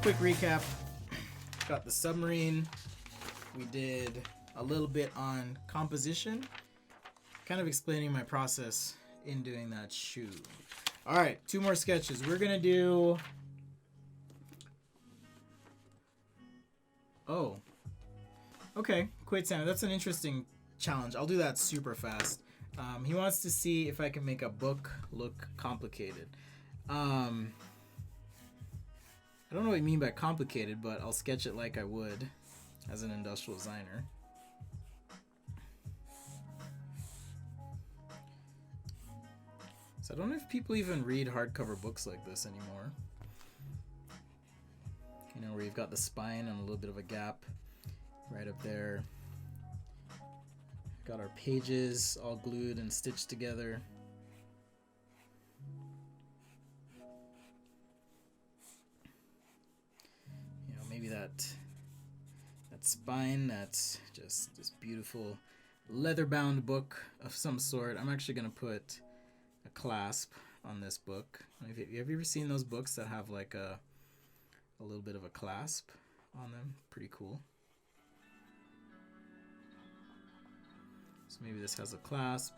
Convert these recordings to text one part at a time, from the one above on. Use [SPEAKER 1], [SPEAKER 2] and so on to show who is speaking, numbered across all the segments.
[SPEAKER 1] quick recap. Got the submarine. We did a little bit on composition, kind of explaining my process in doing that shoe. All right, 2 more sketches. We're gonna do. Oh, okay, Quaid Santa. That's an interesting challenge. I'll do that super fast. He wants to see if I can make a book look complicated. I don't know what you mean by complicated, but I'll sketch it like I would as an industrial designer. So I don't know if people even read hardcover books like this anymore. You know, where you've got the spine and a little bit of a gap right up there. Got our pages all glued and stitched together. You know, maybe that spine, that's just this beautiful leather-bound book of some sort. I'm actually going to put a clasp on this book. Have you ever seen those books that have like a little bit of a clasp on them? Pretty cool. So maybe this has a clasp.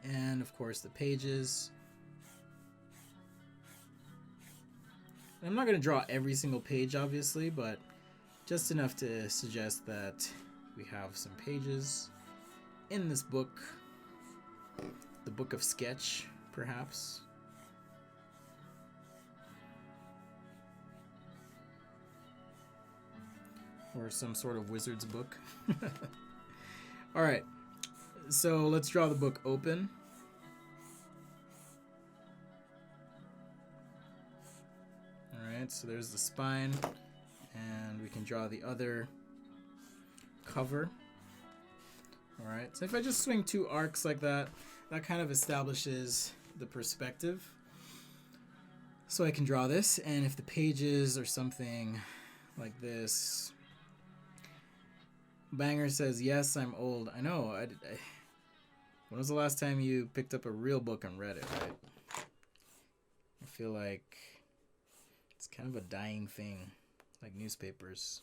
[SPEAKER 1] And of course the pages. And I'm not going to draw every single page obviously, but just enough to suggest that we have some pages in this book. The book of sketch, perhaps. Or some sort of wizard's book. Alright, so let's draw the book open. Alright, so there's the spine. And we can draw the other cover. Alright, so if I just swing 2 arcs like that, that kind of establishes the perspective. So I can draw this, and if the pages are something like this. Banger says, yes, I'm old. I know. When was the last time you picked up a real book and read it, right? I feel like it's kind of a dying thing, like newspapers.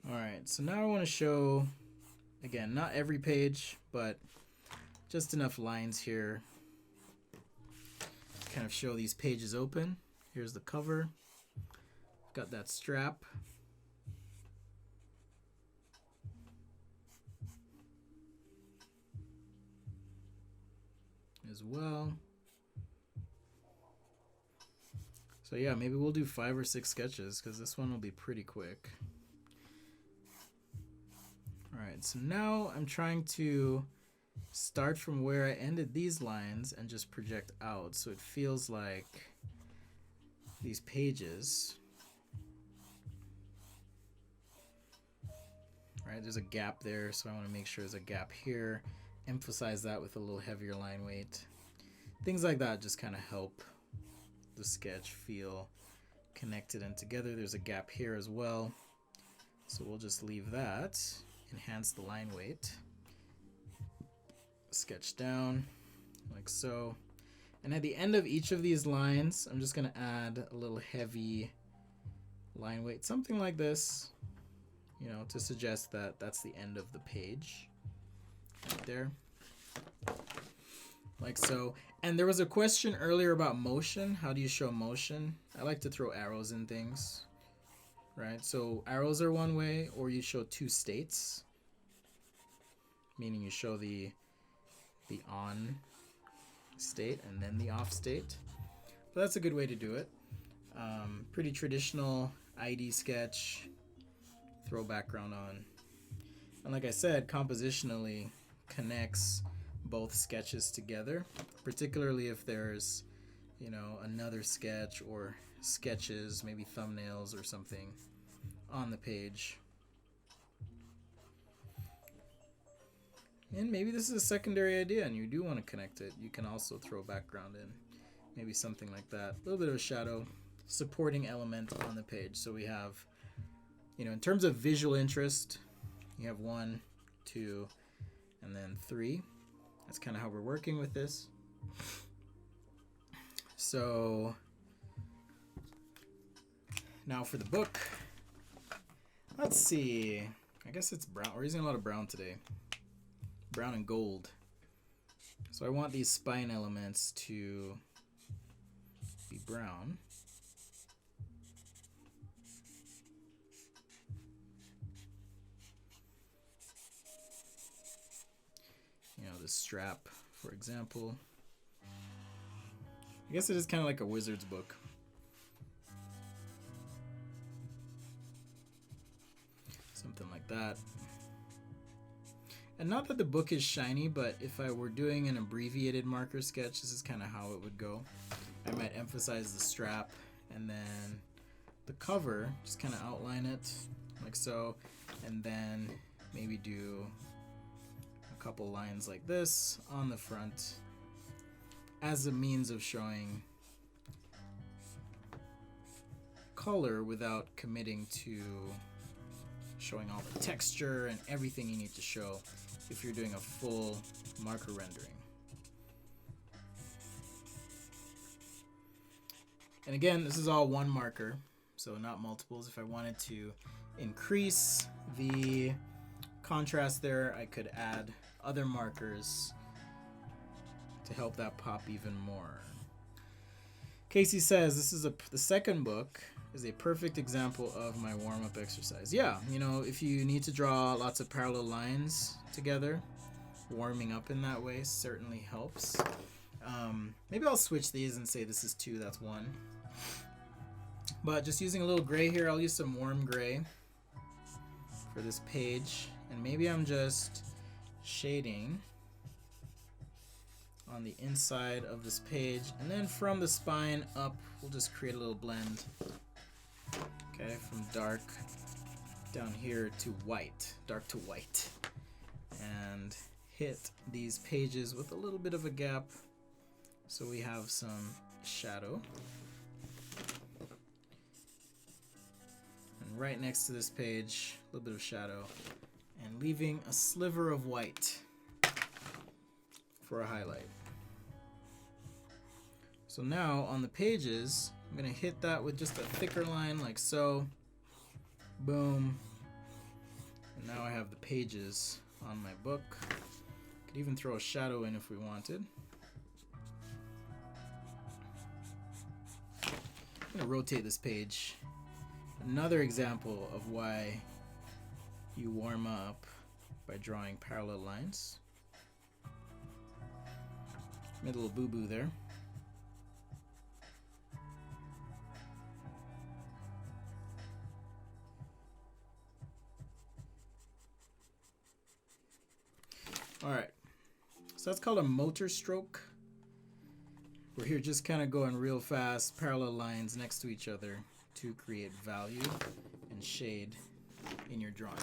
[SPEAKER 1] Alright, so now I want to show, again, not every page, but just enough lines here to kind of show these pages open. Here's the cover. Got that strap. As well. So yeah, maybe we'll do 5 or 6 sketches because this one will be pretty quick. Alright, so now I'm trying to start from where I ended these lines and just project out so it feels like these pages. Right, there's a gap there, so I want to make sure there's a gap here. Emphasize that with a little heavier line weight. Things like that just kind of help the sketch feel connected and together. There's a gap here as well, so we'll just leave that. Enhance the line weight. Sketch down like so. And at the end of each of these lines, I'm just going to add a little heavy line weight, something like this, you know, to suggest that that's the end of the page. Right there, like so. And there was a question earlier about motion. How do you show motion? I like to throw arrows in things, right? So arrows are one way, or you show 2 states, meaning you show the on state and then the off state. But that's a good way to do it. Pretty traditional ID sketch. Throw background on, and like I said, compositionally connects both sketches together, particularly if there's, you know, another sketch or sketches, maybe thumbnails or something on the page. And maybe this is a secondary idea and you do want to connect it. You can also throw background in, maybe something like that. A little bit of a shadow supporting element on the page. So we have, you know, in terms of visual interest, you have 1, 2, and then 3. That's kind of how we're working with this. So Now for the book. Let's see. I guess it's brown. We're using a lot of brown today. Brown and gold. So I want these spine elements to be brown. You know, the strap, for example. I guess it is kind of like a wizard's book. Something like that. And not that the book is shiny, but if I were doing an abbreviated marker sketch, this is kind of how it would go. I might emphasize the strap and then the cover, just kind of outline it like so, and then maybe do a couple lines like this on the front as a means of showing color without committing to showing all the texture and everything you need to show if you're doing a full marker rendering. And again, this is all one marker, so not multiples. If I wanted to increase the contrast there, I could add other markers to help that pop even more. Casey says this is the second book is a perfect example of my warm-up exercise. Yeah, you know, if you need to draw lots of parallel lines together, warming up in that way certainly helps. Maybe I'll switch these and say this is 2, that's 1. But just using a little gray here, I'll use some warm gray for this page. And maybe I'm just shading on the inside of this page. And then from the spine up, we'll just create a little blend. Okay, from dark down here to white, dark to white. And hit these pages with a little bit of a gap so we have some shadow. And right next to this page, a little bit of shadow, and leaving a sliver of white for a highlight. So now on the pages, I'm going to hit that with just a thicker line like so. Boom. And now I have the pages on my book. Could even throw a shadow in if we wanted. I'm going to rotate this page. Another example of why you warm up by drawing parallel lines. Made a little boo-boo there. Alright, so that's called a motor stroke. We're here just kind of going real fast, parallel lines next to each other to create value and shade in your drawing.